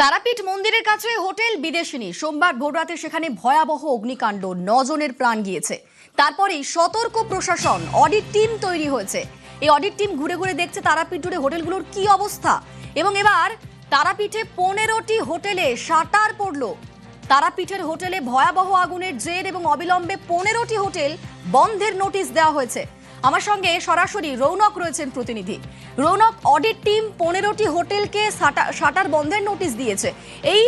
তারাপীঠ মন্দিরের কাছে হোটেল বিদেশিনী সোমবার ভোররাতে সেখানে ভয়াবহ অগ্নিকাণ্ড, 9 জনের প্রাণ গিয়েছে। তারপরেই সতর্ক প্রশাসন, অডিট টিম তৈরি হয়েছে। এই অডিট টিম ঘুরে ঘুরে দেখছে তারাপীঠ জুড়ে হোটেলগুলোর কি অবস্থা। এবং এবার তারাপীঠে 15টি হোটেলে শাটার পড়ল। তারাপীঠের হোটেলে ভয়াবহ আগুনের জের এবং অবিলম্বে 15টি হোটেল বন্ধের নোটিশ দেওয়া হয়েছে। আমার সঙ্গে সরাসরি রৌনক রয়েছেন প্রতিনিধি। রৌনক, অডিট টিম 15টি হোটেলকে শাটার বন্ধের নোটিশ দিয়েছে। এই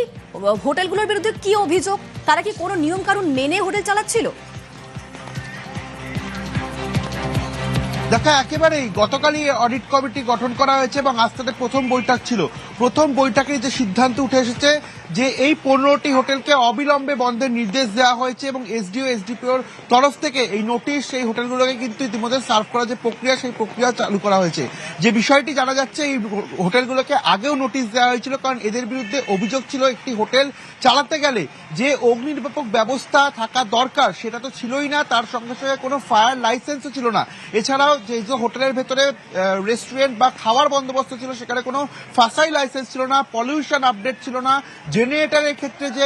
হোটেলগুলোর বিরুদ্ধে কি অভিযোগ? তারা কি কোনো নিয়ম কানুন মেনে হোটেল চালাচ্ছিল? দেখা একেবারেই গতকালই অডিট কমিটি গঠন করা হয়েছে এবং আজ তাদের প্রথম বৈঠক ছিল। প্রথম বৈঠকে যে সিদ্ধান্ত উঠে এসেছে যে এই 15টি হোটেলকে অবিলম্বে বন্ধের নির্দেশ দেওয়া হয়েছে এবং এসডিও এসডিপিওর তরফ থেকে এই নোটিশ সেই হোটেলগুলোকে কিন্তু ইতিমধ্যে সার্ভ করার যে প্রক্রিয়া, সেই প্রক্রিয়া চালু করা হয়েছে। যে বিষয়টি জানা যাচ্ছে, এই হোটেলগুলোকে আগেও নোটিশ দেওয়া হয়েছিল, কারণ এদের বিরুদ্ধে অভিযোগ ছিল একটি হোটেল চালাতে গেলে যে অগ্নি নির্বাপক ব্যবস্থা থাকা দরকার সেটা তো ছিলই না, তার সঙ্গে সঙ্গে কোনো ফায়ার লাইসেন্সও ছিল না। এছাড়াও যে হোটেলের ভেতরে রেস্টুরেন্ট বা খাওয়ার বন্দোবস্ত ছিল সেখানে কোনো ফাসাই লাইসেন্স ছিল না, পলিউশন আপডেট ছিল না, জেনারেটরের ক্ষেত্রে যে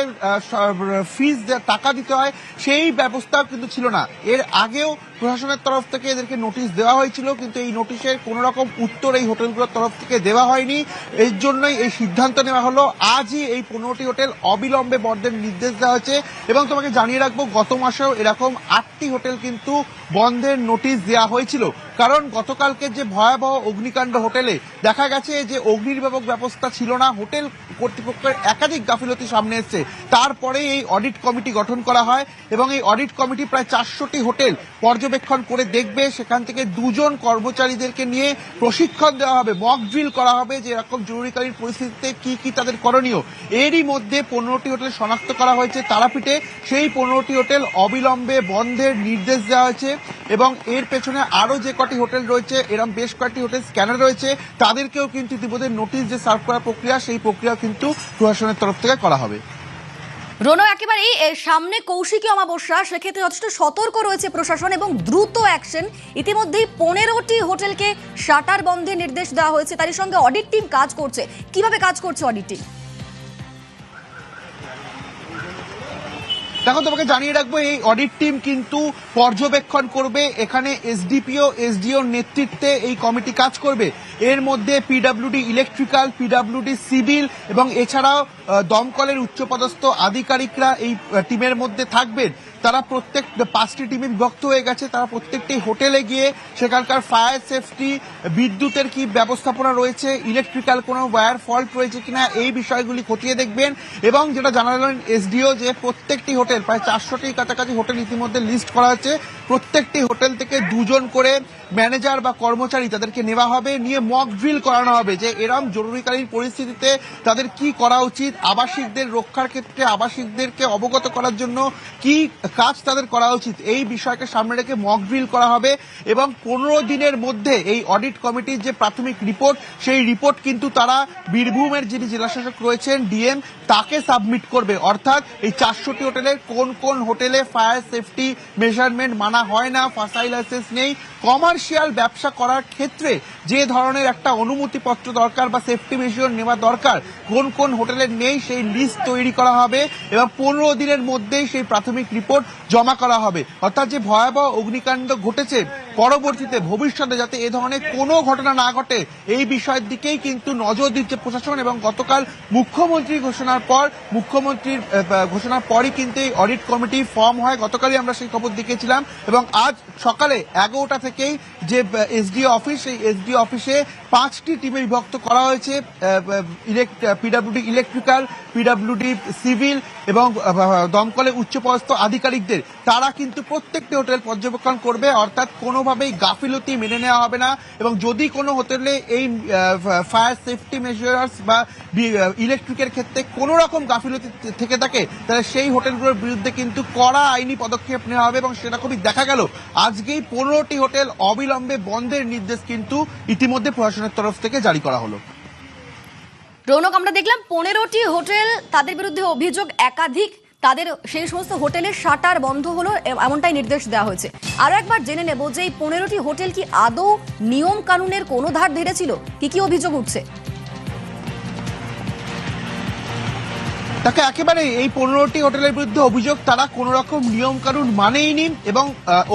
ফিজ টাকা দিতে হয় সেই ব্যবস্থাও কিন্তু ছিল না। এর আগেও প্রশাসনের তরফ থেকে এদেরকে নোটিশ দেওয়া হয়েছিল, কিন্তু এই নোটিশের কোনো রকম উত্তর এই হোটেলগুলোর তরফ থেকে দেওয়া হয়নি। এর জন্যই এই সিদ্ধান্ত নেওয়া হলো। আজই এই 15টি হোটেল অবিলম্বে বন্ধের নির্দেশ দেওয়া হয়েছে। এবং তোমাকে জানিয়ে রাখবো, গত মাসেও এরকম 8টি হোটেল কিন্তু বন্ধের নোটিশ দেওয়া হয়েছিল। কারণ গতকালকে যে ভয়াবহ অগ্নিকাণ্ড হোটেলে দেখা গেছে যে অগ্নি নির্বাপক ব্যবস্থা ছিল না, হোটেল কর্তৃপক্ষের একাধিক গাফিলতি সামনে এসছে। তারপরে এই অডিট কমিটি গঠন করা হয় এবং এই অডিট কমিটি প্রায় 400টি হোটেল পর্যবেক্ষণ করে দেখবে। সেখান থেকে 2 জন কর্মচারীদেরকে নিয়ে প্রশিক্ষণ দেওয়া হবে, মক ড্রিল করা হবে যে এরকম জরুরিকালীন পরিস্থিতিতে কি কি তাদের করণীয়। এরই মধ্যে 15টি হোটেল শনাক্ত করা হয়েছে তারাপীঠে। সেই 15টি হোটেল অবিলম্বে বন্ধের নির্দেশ দেওয়া হয়েছে এবং এর পেছনে আরো যে কটি হোটেল রয়েছে, এরকম বেশ কয়েকটি হোটেল স্ক্যানার রয়েছে, তাদেরকেও কিন্তু ইতিমধ্যে নোটিশ যে সার্ভ করার প্রক্রিয়া, সেই প্রক্রিয়া কিন্তু প্রশাসনের তরফ থেকে করা হবে। রোনো, একেবারেই এর সামনে কৌশিকী অমাবস্যা, সেক্ষেত্রে যথেষ্ট সতর্ক রয়েছে প্রশাসন এবং দ্রুত অ্যাকশন। ইতিমধ্যেই 15টি হোটেলকে শাটার বন্ধের নির্দেশ দেওয়া হয়েছে। তারই সঙ্গে অডিট টিম কাজ করছে। কিভাবে কাজ করছে অডিট টিম? দেখো, তোমাকে জানিয়ে রাখবো, এই অডিট টিম কিন্তু পর্যবেক্ষণ করবে। এখানে এসডিপিও এসডিওর নেতৃত্বে এই কমিটি কাজ করবে। এর মধ্যে পিডব্লিউডি ইলেকট্রিক্যাল, পিডব্লিউডি সিভিল এবং এছাড়াও দমকলের উচ্চপদস্থ আধিকারিকরা এই টিমের মধ্যে থাকবেন। তারা প্রত্যেক 5টি টিমে বিভক্ত হয়ে গেছে। তারা প্রত্যেকটি হোটেলে গিয়ে সেখানকার ফায়ার সেফটি, বিদ্যুতের কি ব্যবস্থাপনা রয়েছে, ইলেকট্রিক্যাল কোনো ওয়্যার ফল্ট রয়েছে কিনা, এই বিষয়গুলি খতিয়ে দেখবেন। এবং যেটা জানালেন এসডিও, যে প্রত্যেকটি হোটেল, প্রায় 400টির কাছাকাছি হোটেল ইতিমধ্যে লিস্ট করা হচ্ছে, প্রত্যেকটি হোটেল থেকে 2 জন করে ম্যানেজার বা কর্মচারী তাদেরকে নেওয়া হবে, নিয়ে মক ড্রিল করানো হবে যে এরকম জরুরিকালীন পরিস্থিতিতে তাদের কি করা উচিত, আবাসিকদের রক্ষার ক্ষেত্রে আবাসিকদেরকে অবগত করার জন্য কি কাজ তাদের করা উচিত, এই বিষয়কে সামনে রেখে মক ড্রিল করা হবে। এবং 15 দিনের মধ্যে এই অডিট কমিটির যে প্রাথমিক রিপোর্ট, সেই রিপোর্ট কিন্তু তারা বীরভূমের যিনি জেলাশাসক রয়েছেন ডিএম, তাকে সাবমিট করবে। অর্থাৎ এই 400টি হোটেলের কোন কোন হোটেলে ফায়ার সেফটি মেজারমেন্ট মানা হয় না, ফাসাই লাইসেন্স নেই, কমার্শিয়াল ব্যবসা করার ক্ষেত্রে যে ধরনের একটা অনুমতিপত্র দরকার বা সেফটি মেজার নেওয়া দরকার, কোন কোন হোটেলের নেই, সেই লিস্ট তৈরি করা হবে এবং 15 দিনের মধ্যেই সেই প্রাথমিক রিপোর্ট জমা করা হবে। অর্থাৎ যে ভয়াবহ অগ্নিকাণ্ড ঘটেছে, পরবর্তীতে ভবিষ্যতে যাতে এ ধরনের কোনো ঘটনা না ঘটে, এই বিষয়ের দিকেই কিন্তু নজর দিচ্ছে প্রশাসন। এবং গতকাল মুখ্যমন্ত্রীর ঘোষণার পরই কিন্তু এই অডিট কমিটি ফর্ম হয়। গতকালই আমরা সেই খবর দেখেছিলাম এবং আজ সকালে 11টা থেকেই যে এসডিও অফিস, সেই এসডিও অফিসে 5টি টিমে বিভক্ত করা হয়েছে। পিডব্লিউডি ইলেকট্রিক্যাল, পিডব্লিউডি সিভিল এবং দমকলের উচ্চপদস্থ আধিকারিকদের। তারা কিন্তু প্রত্যেকটি হোটেল পর্যবেক্ষণ করবে। অর্থাৎ কোনোভাবেই গাফিলতি মেনে নেওয়া হবে না এবং যদি কোনো হোটেলে এই ফায়ার সেফটি মেজার্স বা ইলেকট্রিকের ক্ষেত্রে কোনো রকম গাফিলতি থেকে থাকে, তাহলে সেই হোটেলগুলোর বিরুদ্ধে কিন্তু কড়া আইনি পদক্ষেপ নেওয়া হবে। এবং সেরকমই দেখা গেল, আজকেই 15টি হোটেল অবিলম্বে বন্ধের নির্দেশ কিন্তু ইতিমধ্যে প্রশাসনের তরফ থেকে জারি করা হলো। রৌনক, আমরা দেখলাম 15টি হোটেল, তাদের বিরুদ্ধে অভিযোগ একাধিক, তাদের সেই সমস্ত হোটেলের শাটার বন্ধ হলো, এমনটাই নির্দেশ দেওয়া হয়েছে। আরো একবার জেনে নেব যে এই 15টি হোটেল কি আদৌ নিয়ম কানুনের কোনো ধার ধরেছিল? কি কি অভিযোগ উঠছে? তাকে একেবারে এই 15টি হোটেলের বিরুদ্ধে অভিযোগ তারা কোন রকম নিয়ম কানুন মানেইনি এবং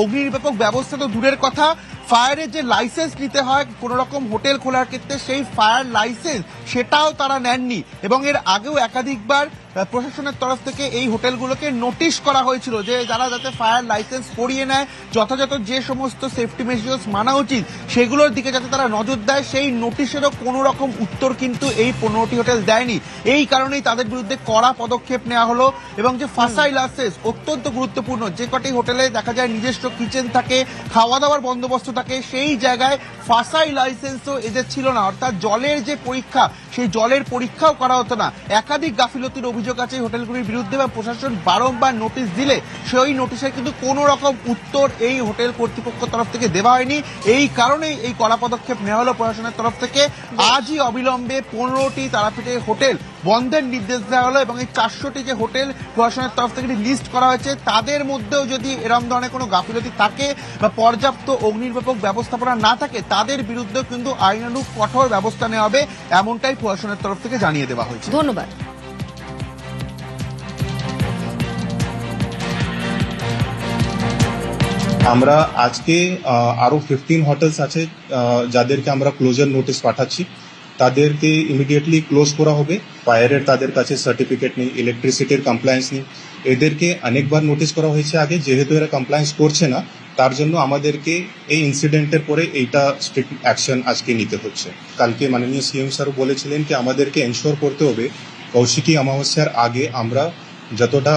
অগ্নি নির্বাপক ব্যবস্থা তো দূরের কথা, ফায়ারের যে লাইসেন্স নিতে হয় কোন রকম হোটেল খোলার ক্ষেত্রে সেই ফায়ার লাইসেন্স সেটাও তারা নেননি এবং এর আগেও একাধিকবার প্রশাসনের তরফ থেকে এই হোটেলগুলোকে নোটিশ করা হয়েছিল যে যারা যাতে ফায়ার লাইসেন্স করিয়ে নেয়, যথাযথ যে সমস্ত সেফটি মেজার্স মানা উচিত সেগুলোর দিকে যাতে তারা নজর দেয়, সেই নোটিশেরও কোনো রকম উত্তর কিন্তু এই 15টি হোটেল দেয়নি। এই কারণেই তাদের বিরুদ্ধে কড়া পদক্ষেপ নেওয়া হলো এবং যে ফাঁসাই লাইসেন্স অত্যন্ত গুরুত্বপূর্ণ, যে কটি হোটেলে দেখা যায় নিজস্ব কিচেন থাকে, খাওয়া দাওয়ার বন্দোবস্ত থাকে, সেই জায়গায় ফাঁসাই লাইসেন্সও এদের ছিল না, অর্থাৎ জলের যে পরীক্ষা সেই জলের পরীক্ষাও করা হতো না। একাধিক গাফিলতির অভিযোগ আছে এই হোটেলগুলির বিরুদ্ধে এবং প্রশাসন বারংবার নোটিশ দিলে সেই নোটিশের কিন্তু কোনো রকম উত্তর এই হোটেল কর্তৃপক্ষ তরফ থেকে দেওয়া হয়নি। এই কারণেই এই কড়া পদক্ষেপ নেওয়া হলো প্রশাসনের তরফ থেকে। আজই অবিলম্বে 15টি তারাপীঠের হোটেল বন্ধের নির্দেশ দেওয়া হলো এবং এই 400টি যে হোটেল প্রশাসনের তরফ থেকে লিস্ট করা হয়েছে তাদের মধ্যেও যদি এরকম ধরনের কোনো গাফিলতি থাকে বা পর্যাপ্ত অগ্নিনির্বাপক ব্যবস্থাপনা না থাকে তাদের বিরুদ্ধেও কিন্তু আইনানুগ কঠোর ব্যবস্থা নেওয়া হবে, এমনটাই প্রশাসনের তরফ থেকে জানিয়ে দেওয়া হয়েছে। ধন্যবাদ। আমরা আজকে আরো 15 হোটেলস আছে যাদেরকে আমরা ক্লোজার নোটিশ পাঠাচ্ছি, তাদেরকে ইমিডিয়েটলি ক্লোজ করা হবে। ফায়ারের তাদের কাছে সার্টিফিকেট নেই, ইলেকট্রিসিটির কমপ্লায়েন্স নেই, এদেরকে অনেকবার নোটিশ করা হয়েছে আগে, যেহেতু এরা কমপ্লায়েন্স করছে না তার জন্য আমাদেরকে এই ইনসিডেন্টের পরে এইটা স্ট্রিক্ট অ্যাকশন আজকে নিতে হচ্ছে। কালকে মাননীয় সিএম স্যার বলেছিলেন কি আমাদেরকে এনশোর করতে হবে কৌশিকী অমাবস্যার আগে আমরা যতটা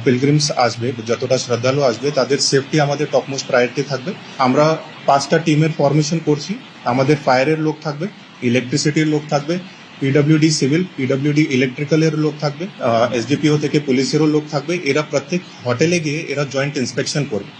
পিলগ্রিমস আসবে, যতটা শ্রদ্ধালু আসবে তাদের সেফটি আমাদের টপমোস্ট প্রায়োরিটি থাকবে। আমরা 5টা টিমের ফরমেশন করছি, আমাদের ফায়ারের লোক থাকবে, ইলেকট্রিসিটির লোক থাকবে, পিডব্লিউডি সিভিল, পিডব্লিউডি ইলেকট্রিক্যালের লোক থাকবে, এসডিপিও থেকে পুলিশেরও লোক থাকবে। এরা প্রত্যেক হোটেলে গিয়ে এরা জয়েন্ট ইন্সপেকশন করবে।